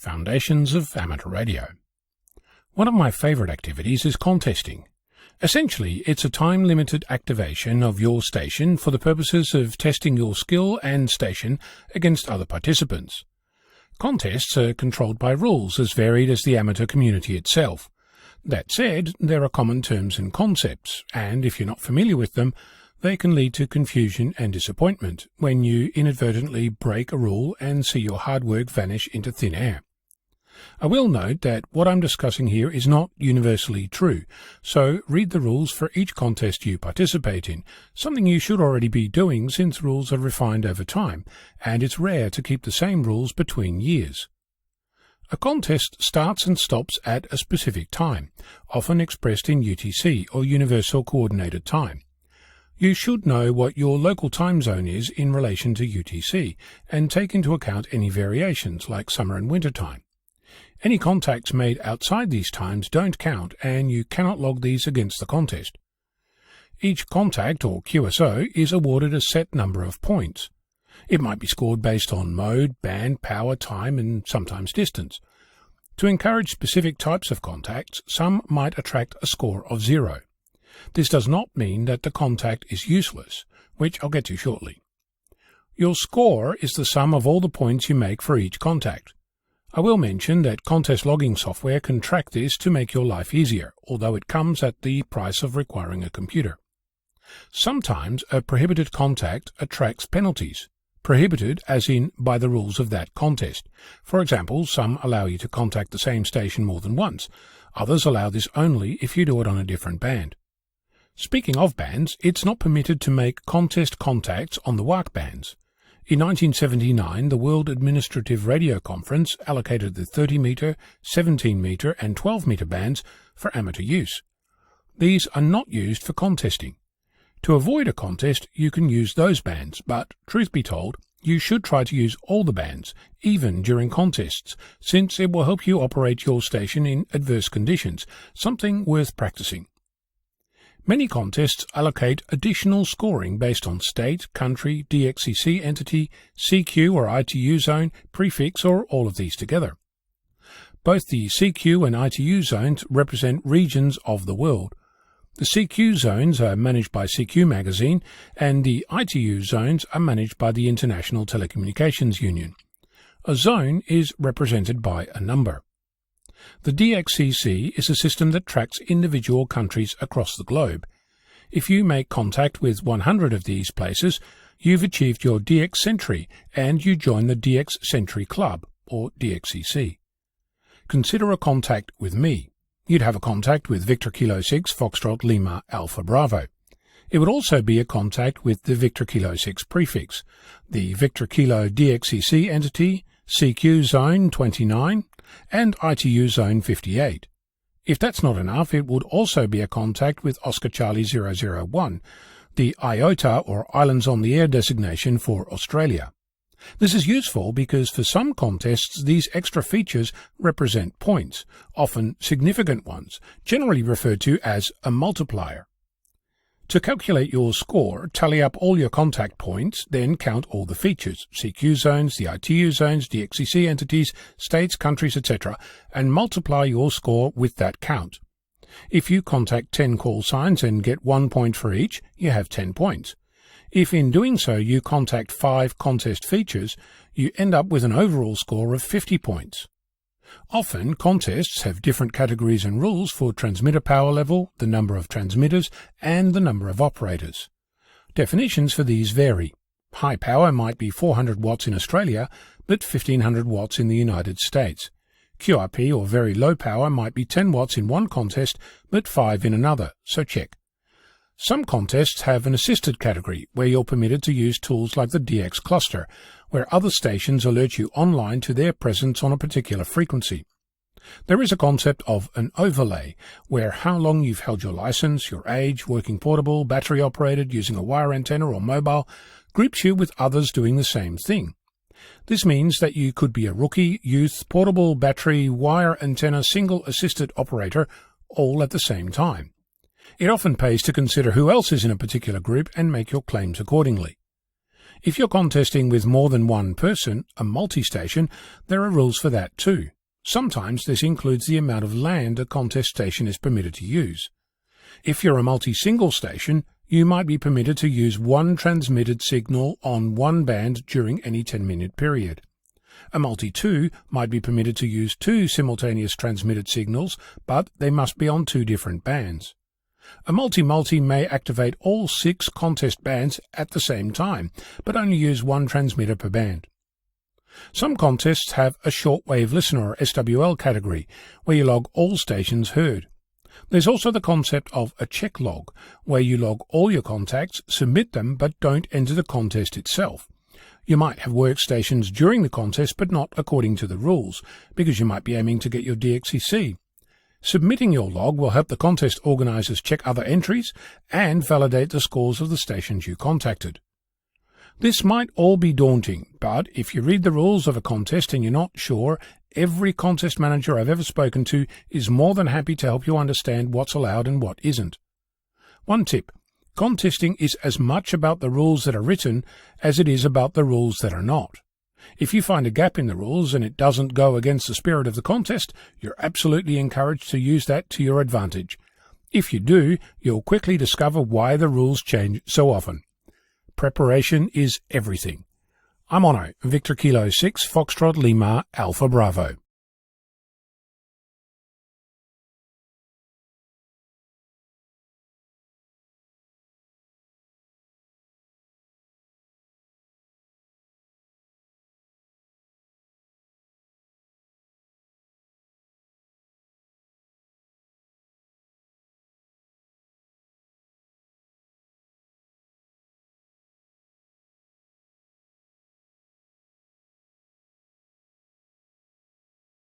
Foundations of Amateur Radio. One of my favorite activities is contesting. Essentially, it's a time-limited activation of your station for the purposes of testing your skill and station against other participants. Contests are controlled by rules as varied as the amateur community itself. That said, there are common terms and concepts, and if you're not familiar with them, they can lead to confusion and disappointment when you inadvertently break a rule and see your hard work vanish into thin air. I will note that what I'm discussing here is not universally true, so read the rules for each contest you participate in, something you should already be doing since rules are refined over time, and it's rare to keep the same rules between years. A contest starts and stops at a specific time, often expressed in UTC or Universal Coordinated Time. You should know what your local time zone is in relation to UTC, and take into account any variations like summer and winter time. Any contacts made outside these times don't count, and you cannot log these against the contest. Each contact, or QSO, is awarded a set number of points. It might be scored based on mode, band, power, time, and sometimes distance. To encourage specific types of contacts, some might attract a score of 0. This does not mean that the contact is useless, which I'll get to shortly. Your score is the sum of all the points you make for each contact. I will mention that contest logging software can track this to make your life easier, although it comes at the price of requiring a computer. Sometimes a prohibited contact attracts penalties. Prohibited as in by the rules of that contest. For example, some allow you to contact the same station more than once. Others allow this only if you do it on a different band. Speaking of bands, it's not permitted to make contest contacts on the WARC bands. In 1979, the World Administrative Radio Conference allocated the 30-meter, 17-meter and 12-meter bands for amateur use. These are not used for contesting. To avoid a contest, you can use those bands, but, truth be told, you should try to use all the bands, even during contests, since it will help you operate your station in adverse conditions, something worth practicing. Many contests allocate additional scoring based on state, country, DXCC entity, CQ or ITU zone, prefix, or all of these together. Both the CQ and ITU zones represent regions of the world. The CQ zones are managed by CQ Magazine, and the ITU zones are managed by the International Telecommunications Union. A zone is represented by a number. The DXCC is a system that tracks individual countries across the globe. If you make contact with 100 of these places, you've achieved your DX Century, and you join the DX Century Club, or DXCC. Consider a contact with me. You'd have a contact with Victor Kilo 6 Foxtrot Lima Alpha Bravo. It would also be a contact with the Victor Kilo 6 prefix, the Victor Kilo DXCC entity, CQ Zone 29, and ITU Zone 58. If that's not enough, it would also be a contact with Oscar Charlie 001, the IOTA or Islands on the Air designation for Australia. This is useful because for some contests these extra features represent points, often significant ones, generally referred to as a multiplier. To calculate your score, tally up all your contact points, then count all the features, CQ zones, the ITU zones, DXCC entities, states, countries, etc., and multiply your score with that count. If you contact 10 call signs and get 1 point for each, you have 10 points. If in doing so you contact 5 contest features, you end up with an overall score of 50 points. Often, contests have different categories and rules for transmitter power level, the number of transmitters, and the number of operators. Definitions for these vary. High power might be 400 watts in Australia, but 1500 watts in the United States. QRP or very low power might be 10 watts in one contest, but 5 in another, so check. Some contests have an assisted category, where you're permitted to use tools like the DX cluster, where other stations alert you online to their presence on a particular frequency. There is a concept of an overlay, where how long you've held your license, your age, working portable, battery operated, using a wire antenna or mobile, groups you with others doing the same thing. This means that you could be a rookie, youth, portable, battery, wire antenna, single assisted operator, all at the same time. It often pays to consider who else is in a particular group and make your claims accordingly. If you're contesting with more than one person, a multi-station, there are rules for that too. Sometimes this includes the amount of land a contest station is permitted to use. If you're a multi-single station, you might be permitted to use one transmitted signal on one band during any 10-minute period. A multi-2 might be permitted to use two simultaneous transmitted signals, but they must be on two different bands. A multi-multi may activate all 6 contest bands at the same time, but only use one transmitter per band. Some contests have a shortwave listener or SWL category, where you log all stations heard. There's also the concept of a check log, where you log all your contacts, submit them, but don't enter the contest itself. You might have workstations during the contest, but not according to the rules, because you might be aiming to get your DXCC. Submitting your log will help the contest organizers check other entries and validate the scores of the stations you contacted. This might all be daunting, but if you read the rules of a contest and you're not sure, every contest manager I've ever spoken to is more than happy to help you understand what's allowed and what isn't. One tip: contesting is as much about the rules that are written as it is about the rules that are not. If you find a gap in the rules and it doesn't go against the spirit of the contest, you're absolutely encouraged to use that to your advantage. If you do, you'll quickly discover why the rules change so often. Preparation is everything. I'm Ono, Victor Kilo 6, Foxtrot Lima, Alpha Bravo.